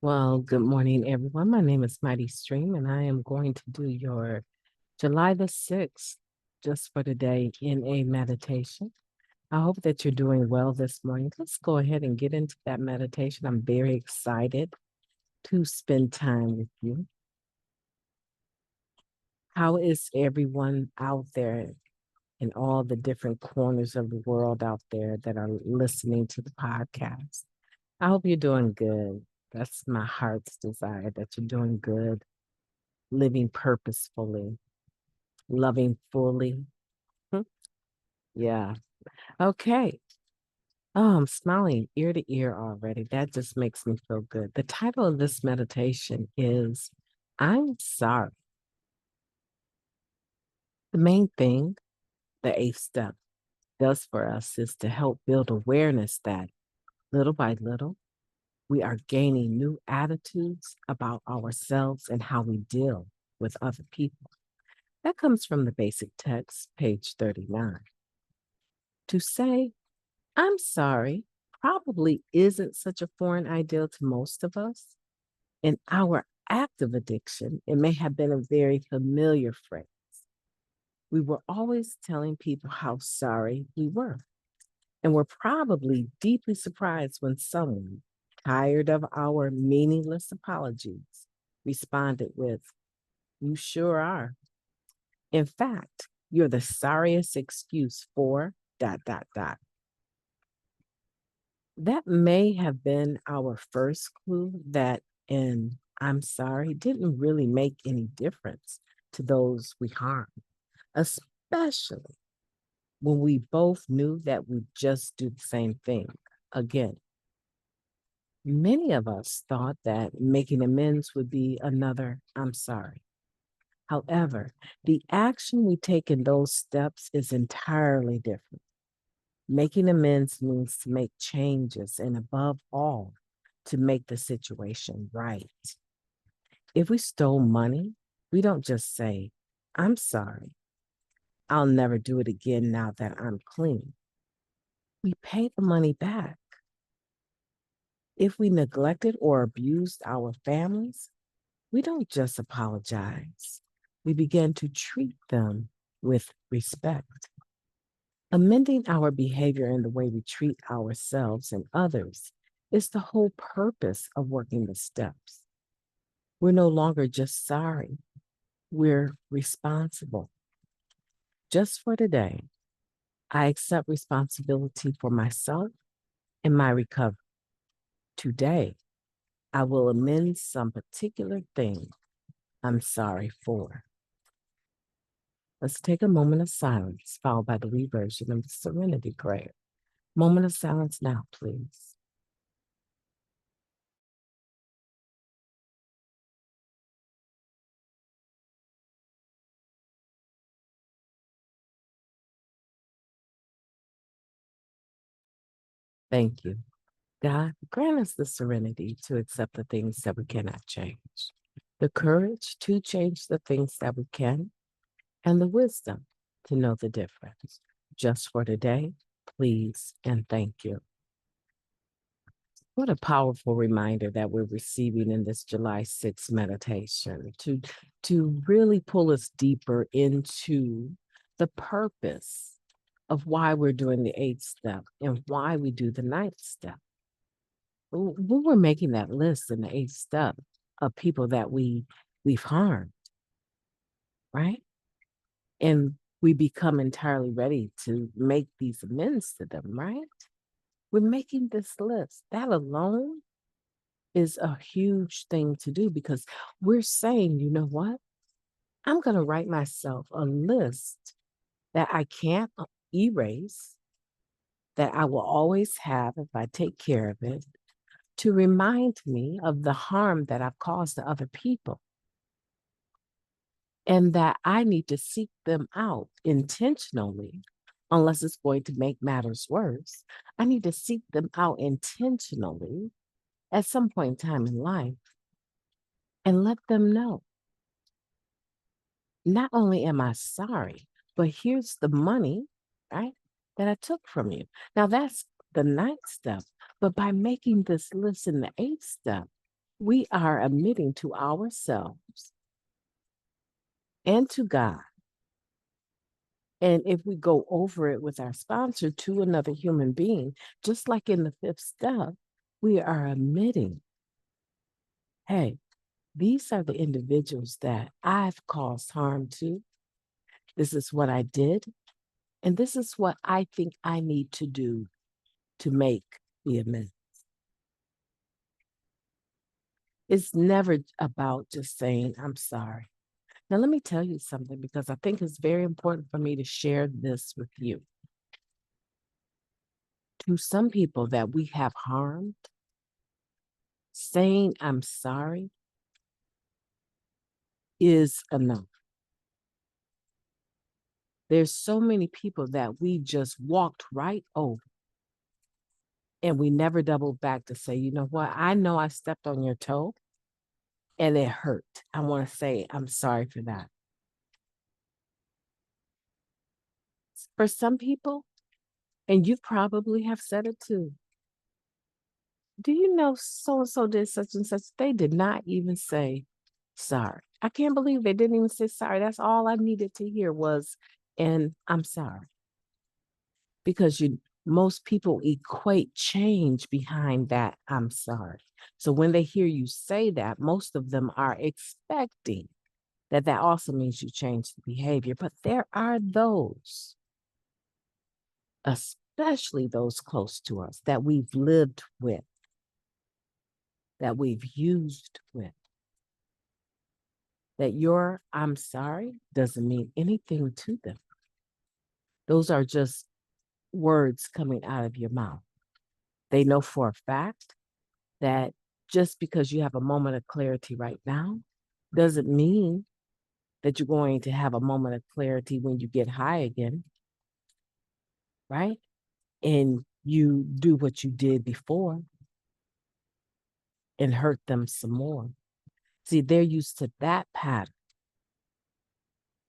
Well, good morning, everyone. My name is Mighty Stream, and I am going to do your July the 6th, just for today, in a meditation. I hope that you're doing well this morning. Let's go ahead and get into that meditation. I'm very excited to spend time with you. How is everyone out there in all the different corners of the world out there that are listening to the podcast? I hope you're doing good. That's my heart's desire, that you're doing good, living purposefully, loving fully. Hmm. Yeah. Okay. Oh, I'm smiling ear to ear already. That just makes me feel good. The title of this meditation is I'm Sorry. The main thing the eighth step does for us is to help build awareness that little by little, we are gaining new attitudes about ourselves and how we deal with other people. That comes from the basic text, page 39. To say I'm sorry probably isn't such a foreign ideal to most of us. In our active addiction, it may have been a very familiar phrase. We were always telling people how sorry we were, and we're probably deeply surprised when someone, tired of our meaningless apologies, responded with, "You sure are. In fact, you're the sorriest excuse for dot, dot, dot." That may have been our first clue that in I'm sorry didn't really make any difference to those we harmed, especially when we both knew that we just do the same thing again. Many of us thought that making amends would be another I'm sorry. However, the action we take in those steps is entirely different. Making amends means to make changes and, above all, to make the situation right. If we stole money, we don't just say, "I'm sorry. I'll never do it again now that I'm clean." We pay the money back. If we neglected or abused our families, we don't just apologize. We begin to treat them with respect. Amending our behavior in the way we treat ourselves and others is the whole purpose of working the steps. We're no longer just sorry, we're responsible. Just for today, I accept responsibility for myself and my recovery. Today, I will amend some particular thing I'm sorry for. Let's take a moment of silence, followed by the reversion of the serenity prayer. Moment of silence now, please. Thank you. God, grant us the serenity to accept the things that we cannot change, the courage to change the things that we can, and the wisdom to know the difference. Just for today, please and thank you. What a powerful reminder that we're receiving in this July 6th meditation to really pull us deeper into the purpose of why we're doing the eighth step and why we do the ninth step. When we're making that list in the eighth step of people that we've harmed, right? And we become entirely ready to make these amends to them, right? We're making this list. That alone is a huge thing to do because we're saying, you know what? I'm going to write myself a list that I can't erase, that I will always have if I take care of it, to remind me of the harm that I've caused to other people, and that I need to seek them out intentionally, unless it's going to make matters worse. I need to seek them out intentionally at some point in time in life and let them know, not only am I sorry, but here's the money, right, that I took from you. Now that's the ninth step. But by making this list in the eighth step, we are admitting to ourselves and to God. And if we go over it with our sponsor to another human being, just like in the fifth step, we are admitting, hey, these are the individuals that I've caused harm to. This is what I did. And this is what I think I need to do to make the amends. It's never about just saying, I'm sorry. Now, let me tell you something because I think it's very important for me to share this with you. To some people that we have harmed, saying I'm sorry is enough. There's so many people that we just walked right over and we never doubled back to say, you know what? I know I stepped on your toe and it hurt. I want to say I'm sorry for that. For some people, and you probably have said it too, do you know so and so did such and such? They did not even say sorry. I can't believe they didn't even say sorry. That's all I needed to hear was, and I'm sorry. Because most people equate change behind that I'm sorry. So when they hear you say that, most of them are expecting that also means you change the behavior. But there are those, especially those close to us, that we've lived with, that we've used with, that your I'm sorry doesn't mean anything to them. Those are just words coming out of your mouth. They know for a fact that just because you have a moment of clarity right now doesn't mean that you're going to have a moment of clarity when you get high again, right? And you do what you did before and hurt them some more. See, they're used to that pattern.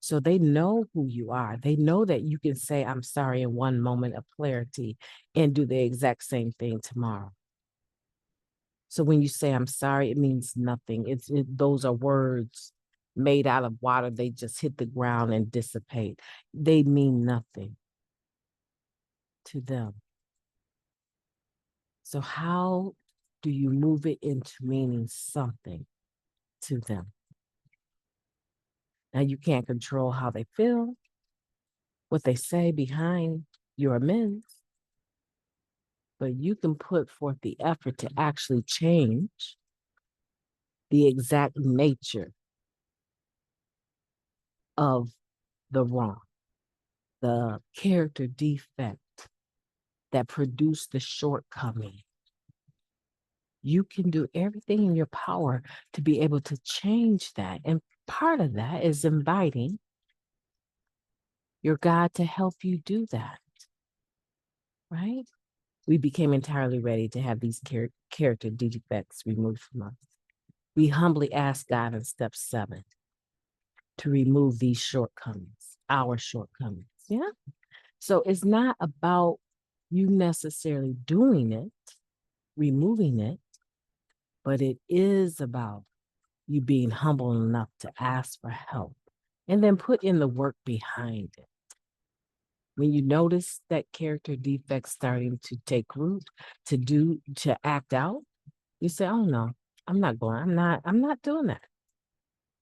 So they know who you are. They know that you can say, I'm sorry in one moment of clarity and do the exact same thing tomorrow. So when you say, I'm sorry, it means nothing. Those are words made out of water. They just hit the ground and dissipate. They mean nothing to them. So how do you move it into meaning something to them? Now, you can't control how they feel, what they say behind your amends, but you can put forth the effort to actually change the exact nature of the wrong, the character defect that produced the shortcoming. You can do everything in your power to be able to change that. And part of that is inviting your God to help you do that, right? We became entirely ready to have these character defects removed from us. We humbly ask God in step 7 to remove these shortcomings, our shortcomings. Yeah. So it's not about you necessarily doing it, removing it, but it is about you being humble enough to ask for help and then put in the work behind it. When you notice that character defect starting to take root, to act out, you say, oh no, I'm not doing that.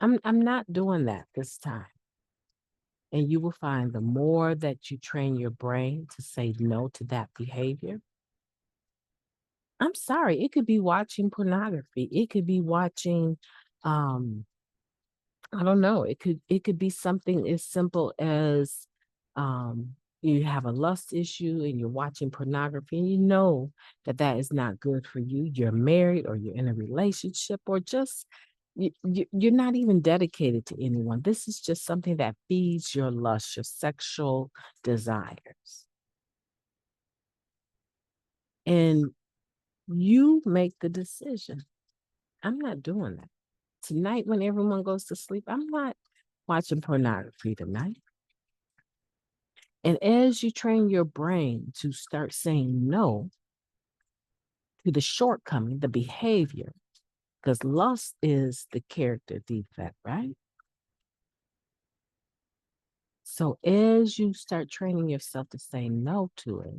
I'm not doing that this time. And you will find the more that you train your brain to say no to that behavior. I'm sorry, it could be watching pornography. It could be watching I don't know. It could be something as simple as you have a lust issue and you're watching pornography and you know that is not good for you. You're married or you're in a relationship or just you're not even dedicated to anyone. This is just something that feeds your lust, your sexual desires. And you make the decision. I'm not doing that. Tonight, when everyone goes to sleep, I'm not watching pornography tonight. And as you train your brain to start saying no to the shortcoming, the behavior, because lust is the character defect, right? So as you start training yourself to say no to it,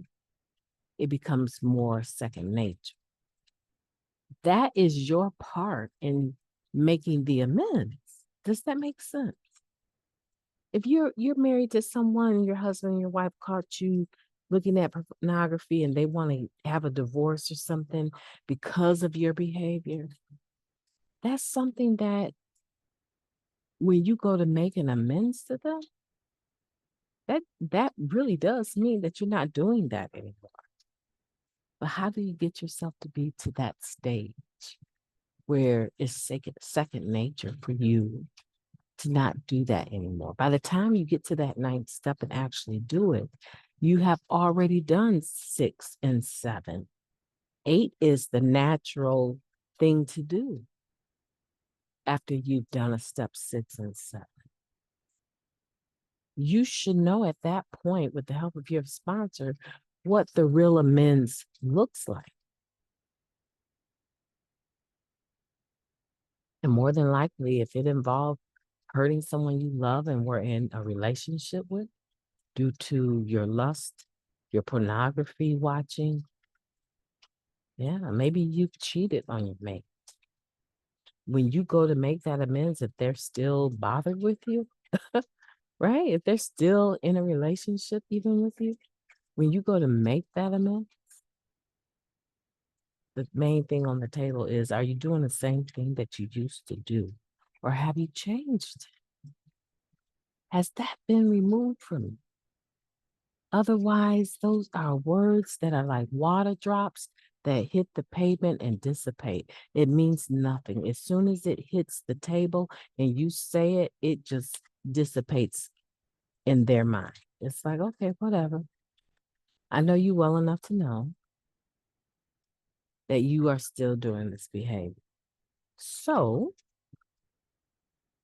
it becomes more second nature. That is your part in making the amends. Does that make sense? If you're married to someone, your husband, your wife caught you looking at pornography and they want to have a divorce or something because of your behavior, that's something that when you go to make an amends to them, that really does mean that you're not doing that anymore. But how do you get yourself to be to that stage where it's second nature for you to not do that anymore? By the time you get to that ninth step and actually do it, you have already done 6 and 7. 8 is the natural thing to do after you've done a step 6 and 7. You should know at that point, with the help of your sponsor, what the real amends looks like. And more than likely, if it involved hurting someone you love and were in a relationship with due to your lust, your pornography watching, yeah, maybe you've cheated on your mate. When you go to make that amends, if they're still bothered with you, right? If they're still in a relationship even with you, when you go to make that amends, the main thing on the table is, are you doing the same thing that you used to do? Or have you changed? Has that been removed from you? Otherwise, those are words that are like water drops that hit the pavement and dissipate. It means nothing. As soon as it hits the table and you say it, it just dissipates in their mind. It's like, okay, whatever. I know you well enough to know that you are still doing this behavior. So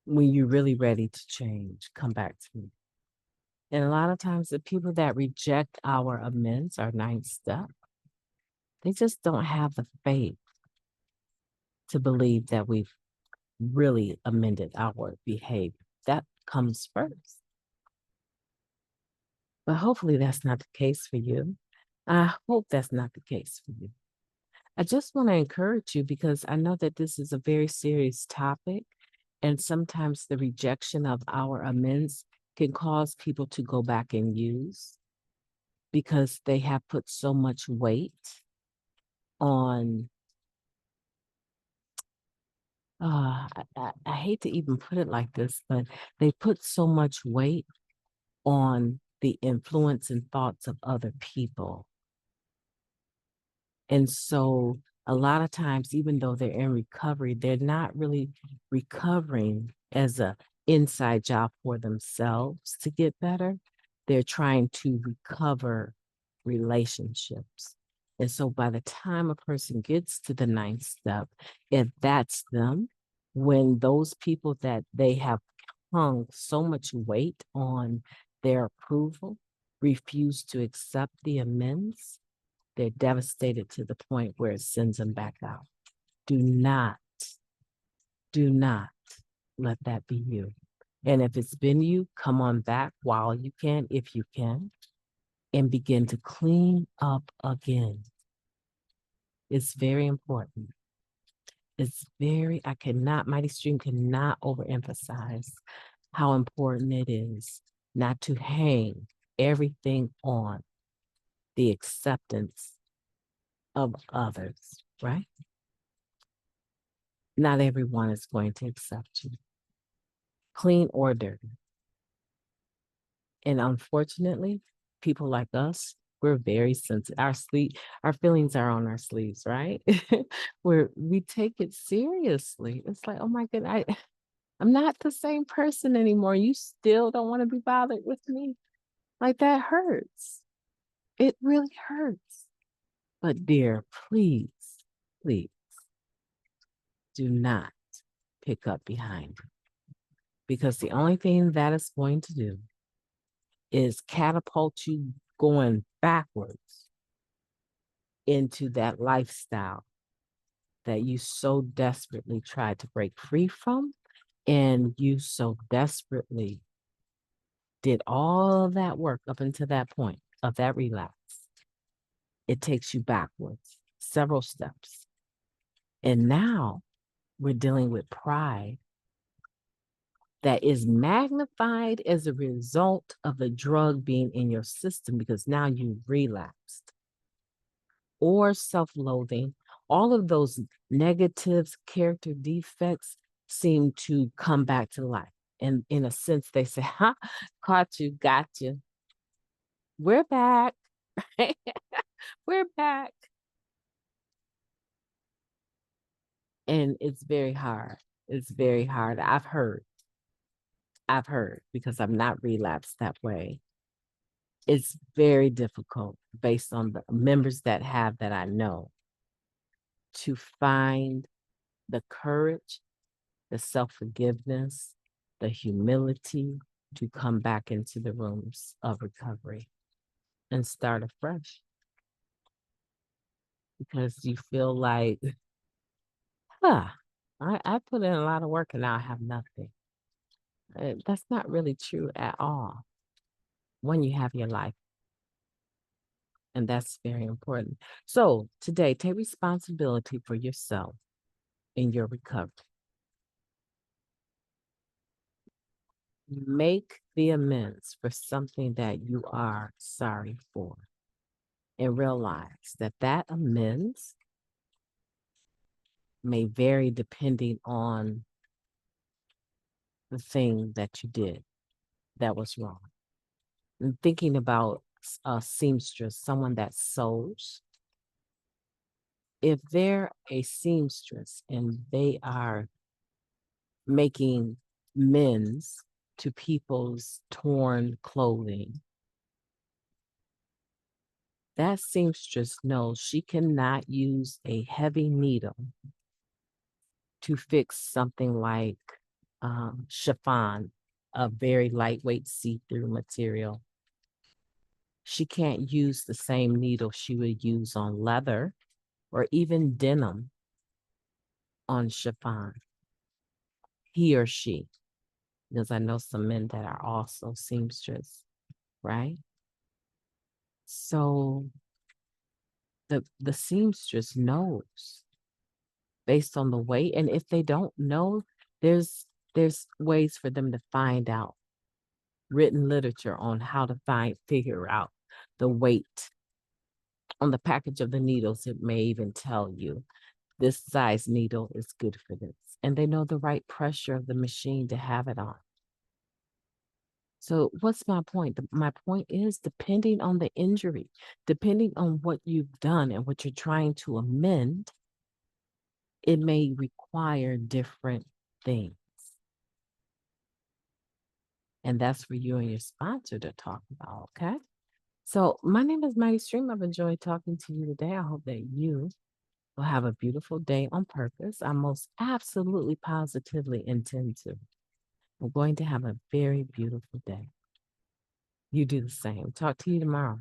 when you're really ready to change, come back to me. And a lot of times, the people that reject our amends, our ninth step, they just don't have the faith to believe that we've really amended our behavior. That comes first. But hopefully, that's not the case for you. I hope that's not the case for you. I just want to encourage you because I know that this is a very serious topic. And sometimes the rejection of our amends can cause people to go back and use because they have put so much weight on, I hate to even put it like this, but they put so much weight on the influence and thoughts of other people. And so a lot of times, even though they're in recovery, they're not really recovering as a inside job for themselves to get better. They're trying to recover relationships. And so by the time a person gets to the ninth step, if that's them, when those people that they have hung so much weight on their approval refuse to accept the amends, they're devastated to the point where it sends them back out. Do not, do not let that be you. And if it's been you, come on back while you can, if you can, and begin to clean up again. It's very important. Mighty Stream cannot overemphasize how important it is not to hang everything on the acceptance of others, right? Not everyone is going to accept you, clean or dirty. And unfortunately, people like us, we're very sensitive. Our feelings are on our sleeves, right? Where we take it seriously. It's like, oh my goodness, I'm not the same person anymore. You still don't want to be bothered with me. Like that hurts. It really hurts. But dear, please, please do not pick up behind me, because the only thing that is going to do is catapult you going backwards into that lifestyle that you so desperately tried to break free from, and you so desperately did all that work up until that point of that relapse. It takes you backwards several steps. And now we're dealing with pride that is magnified as a result of the drug being in your system because now you relapsed, or self loathing. All of those negatives, character defects seem to come back to life. And in a sense, they say, ha, caught you, got you. We're back. We're back. And it's very hard. It's very hard. I've heard because I'm not relapsed that way. It's very difficult based on the members that have that I know to find the courage, the self forgiveness, the humility to come back into the rooms of recovery and start afresh because you feel like, huh, I put in a lot of work and now I have nothing. That's not really true at all when you have your life. And that's very important. So today, take responsibility for yourself in your recovery. Make the amends for something that you are sorry for and realize that that amends may vary depending on the thing that you did that was wrong. And thinking about a seamstress, someone that sews, if they're a seamstress and they are making amends to people's torn clothing, that seamstress knows she cannot use a heavy needle to fix something like chiffon, a very lightweight see-through material. She can't use the same needle she would use on leather or even denim on chiffon. He or she, because I know some men that are also seamstress, right? So the seamstress knows based on the weight, and if they don't know, there's ways for them to find out. Written literature on how to figure out the weight. On the package of the needles, it may even tell you this size needle is good for this. And they know the right pressure of the machine to have it on. So what's my point? My point is, depending on the injury, depending on what you've done and what you're trying to amend, it may require different things. And that's for you and your sponsor to talk about, okay? So my name is Mighty Stream. I've enjoyed talking to you today. I hope that you will have a beautiful day on purpose. I most absolutely positively intend to. We're going to have a very beautiful day. You do the same. Talk to you tomorrow.